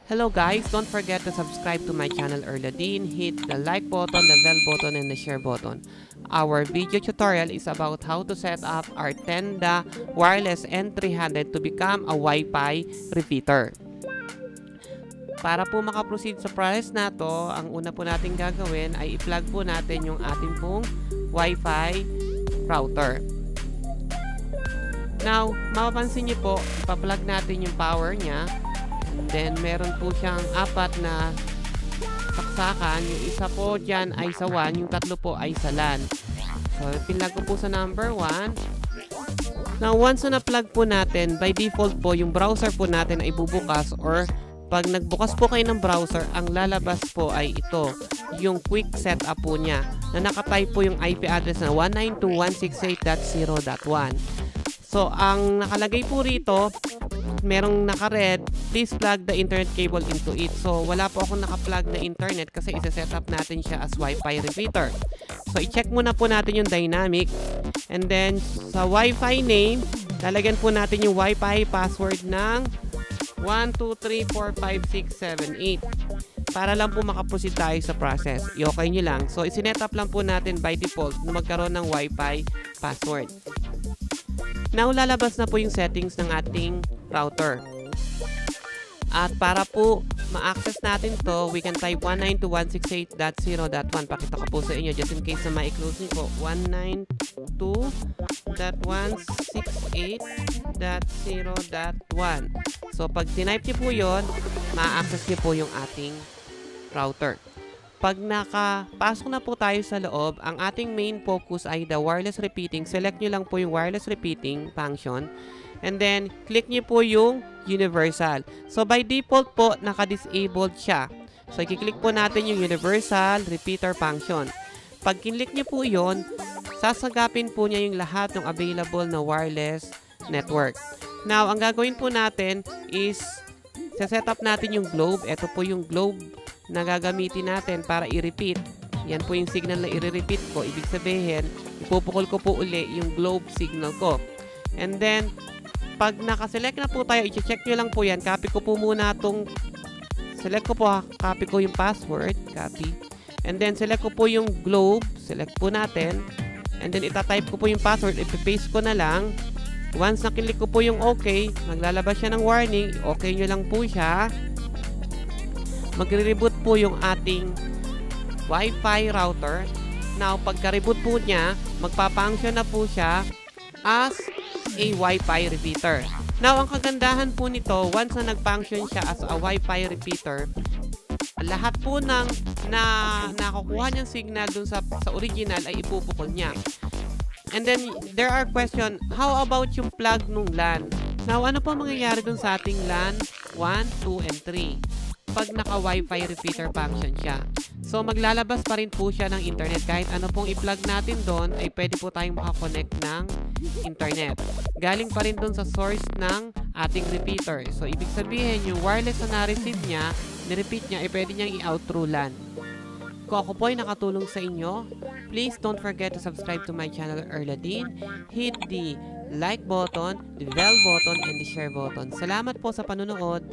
Hello guys, don't forget to subscribe to my channel Erladine, hit the like button, the bell button, and the share button. Our video tutorial is about how to set up our Tenda Wireless N300 to become a Wi-Fi repeater. Para po makaproceed sa process na to, ang una po natin gagawin ay i-plug po natin yung ating pong Wi-Fi router. Now, mapapansin niyo po, ipa-plug natin yung power niya. And then, meron po siyang apat na saksakan. Yung isa po dyan ay sa 1, yung tatlo po ay sa LAN. So, pinlag ko po sa number 1. Now, once na plug po natin, by default po, yung browser po natin ay bubukas or pag nagbukas po kayo ng browser, ang lalabas po ay ito, yung quick setup po niya, na nakatype po yung IP address na 192.168.0.1. So, ang nakalagay po rito, merong naka-red, please plug the internet cable into it. So, wala po akong naka-plug na internet kasi isa-set up natin siya as Wi-Fi repeater. So, i-check muna po natin yung dynamic. And then, sa Wi-Fi name, lalagyan po natin yung Wi-Fi password ng 1234567 para lang po makaproceed tayo sa process. I-okay nyo lang. So, isinet up lang po natin by default na magkaroon ng Wi-Fi password. Now, lalabas na po yung settings ng ating router. At para po ma-access natin to, we can type 192.168.0.1. Pakita ko po sa inyo just in case na ma-close nyo po. 192.168.0.1. So, pag tinype nyo po yun, ma-access nyo po yung ating router. Pag nakapasok na po tayo sa loob, ang ating main focus ay the wireless repeating. Select nyo lang po yung wireless repeating function. And then, click nyo po yung universal. So, by default po, naka-disabled siya. So, i-click po natin yung universal repeater function. Pag kinlik nyo po yun, sasagapin po niya yung lahat ng available na wireless network. Now, ang gagawin po natin is, set up natin yung globe. Ito po yung globe na gagamitin natin para i-repeat. Yan po yung signal na i-repeat ko. Ibig sabihin, ipupukol ko po uli yung globe signal ko. And then, pag nakaselect na po tayo, i-check nyo lang po yan. Copy ko po muna itong, select ko po, copy ko yung password, copy. And then, select ko po yung globe, select po natin. And then, itatype ko po yung password, ipipaste ko na lang. Once nakilik ko po yung okay, maglalabas siya ng warning, okay nyo lang po siya. Magre-reboot po yung ating Wi-Fi router. Now, pagka-reboot po niya, magpa-function na po siya as a Wi-Fi repeater. Now, ang kagandahan po nito, once na nag-function siya as a Wi-Fi repeater, lahat po ng nakukuha niyang signal dun sa original ay ipupukol niya. And then, there are questions, how about yung plug nung LAN? Now, ano po mangyayari dun sa ating LAN 1, 2, and 3? Pag naka-Wi-Fi repeater function siya. So, maglalabas pa rin po siya ng internet. Kahit ano pong i-plug natin doon, ay pwede po tayong makakonect ng internet. Galing pa rin doon sa source ng ating repeater. So, ibig sabihin, yung wireless na na-receive niya, ni-repeat niya, ay pwede niyang i-out through LAN. Kung ako po ay nakatulong sa inyo, please don't forget to subscribe to my channel Erladine. Hit the like button, the bell button, and the share button. Salamat po sa panonood.